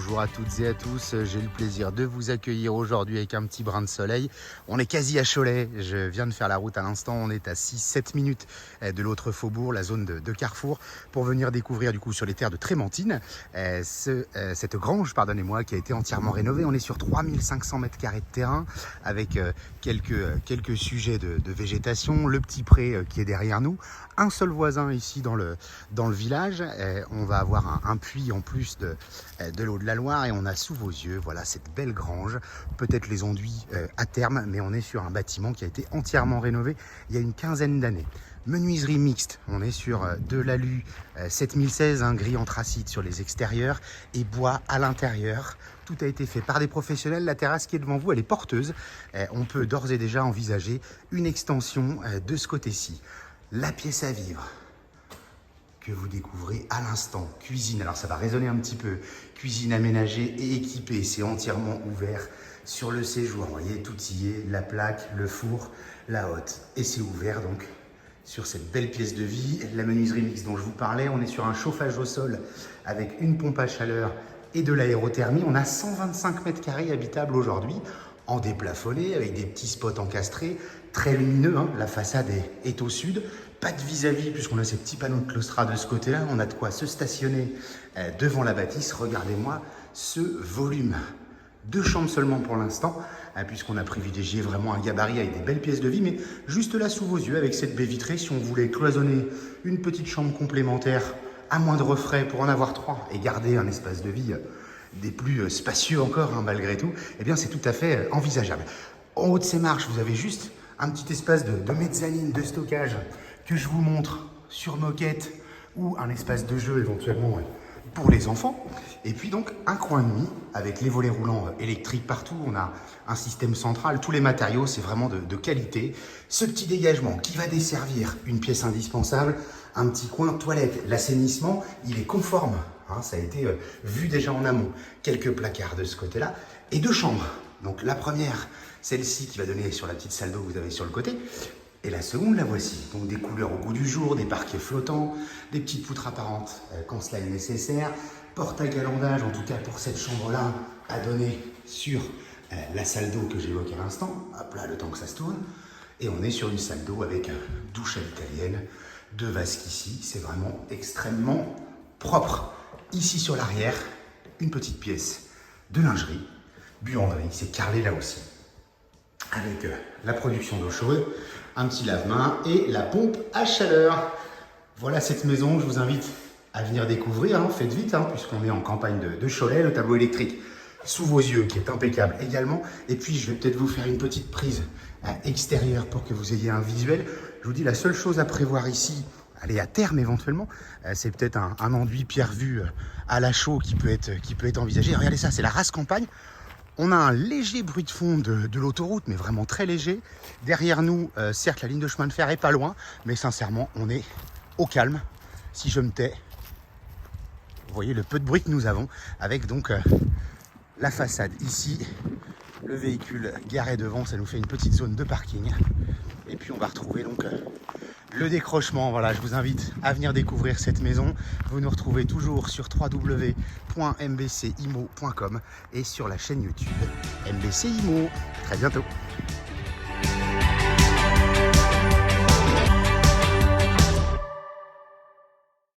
bonjour à toutes et à tous, j'ai le plaisir de vous accueillir aujourd'hui avec un petit brin de soleil. On est quasi à Cholet, je viens de faire la route à l'instant, on est à 6-7 minutes de l'autre faubourg, la zone de Carrefour, pour venir découvrir du coup sur les terres de Trémentine, cette grange, pardonnez-moi, qui a été entièrement rénovée. On est sur 3500 mètres carrés de terrain avec quelques sujets de végétation, le petit pré qui est derrière nous, un seul voisin ici dans le village, on va avoir un puits en plus de l'eau de la Loire et on a sous vos yeux, voilà cette belle grange, peut-être les enduits à terme, mais on est sur un bâtiment qui a été entièrement rénové il y a une quinzaine d'années. Menuiserie mixte, on est sur de l'alu 7016, un gris anthracite sur les extérieurs et bois à l'intérieur. Tout a été fait par des professionnels. La terrasse qui est devant vous, elle est porteuse. On peut d'ores et déjà envisager une extension de ce côté-ci. La pièce à vivre que vous découvrez à l'instant. Cuisine, alors ça va résonner un petit peu. Cuisine aménagée et équipée, c'est entièrement ouvert sur le séjour. Vous voyez, tout y est, la plaque, le four, la hotte. Et c'est ouvert donc sur cette belle pièce de vie. La menuiserie mixte dont je vous parlais, on est sur un chauffage au sol avec une pompe à chaleur et de l'aérothermie. On a 125 mètres carrés habitables aujourd'hui, en déplafonné, avec des petits spots encastrés, très lumineux, hein. La façade est au sud. Pas de vis-à-vis puisqu'on a ces petits panneaux de claustra de ce côté-là. On a de quoi se stationner devant la bâtisse. Regardez-moi ce volume. 2 chambres seulement pour l'instant, puisqu'on a privilégié vraiment un gabarit avec des belles pièces de vie, mais juste là sous vos yeux avec cette baie vitrée, si on voulait cloisonner une petite chambre complémentaire à moindre frais pour en avoir 3 et garder un espace de vie des plus spacieux encore, hein, malgré tout, eh bien c'est tout à fait envisageable. En haut de ces marches, vous avez juste un petit espace de mezzanine, de stockage que je vous montre sur moquette ou un espace de jeu éventuellement pour les enfants. Et puis donc un coin et demi avec les volets roulants électriques partout. On a un système central, tous les matériaux, c'est vraiment de qualité. Ce petit dégagement qui va desservir une pièce indispensable, un petit coin toilette. L'assainissement, il est conforme, hein, ça a été vu déjà en amont. Quelques placards de ce côté-là et 2 chambres. Donc la première, celle-ci qui va donner sur la petite salle d'eau que vous avez sur le côté. Et la seconde, la voici. Donc des couleurs au goût du jour, des parquets flottants, des petites poutres apparentes quand cela est nécessaire. Porte à galandage, en tout cas pour cette chambre-là, à donner sur la salle d'eau que j'évoquais à l'instant. Hop là, le temps que ça se tourne. Et on est sur une salle d'eau avec douche à l'italienne, 2 vasques ici. C'est vraiment extrêmement propre. Ici sur l'arrière, une petite pièce de lingerie, buanderie, c'est carrelé là aussi. Avec la production d'eau chaude, un petit lave-main et la pompe à chaleur. Voilà cette maison, je vous invite à venir découvrir, hein. Faites vite, hein, puisqu'on est en campagne de Cholet, le tableau électrique sous vos yeux qui est impeccable également. Et puis je vais peut-être vous faire une petite prise extérieure pour que vous ayez un visuel. Je vous dis, la seule chose à prévoir ici, allez, à terme éventuellement, c'est peut-être un enduit pierre vue à la chaux qui peut être envisagé. Regardez ça, c'est la race campagne. On a un léger bruit de fond de l'autoroute, mais vraiment très léger. Derrière nous, certes, la ligne de chemin de fer est pas loin, mais sincèrement, on est au calme. Si je me tais, vous voyez le peu de bruit que nous avons, avec donc la façade ici, le véhicule garé devant, ça nous fait une petite zone de parking. Et puis on va retrouver donc le décrochement. Voilà, je vous invite à venir découvrir cette maison. Vous nous retrouvez toujours sur www.mbcimo.com et sur la chaîne YouTube MBC Imo. Très bientôt.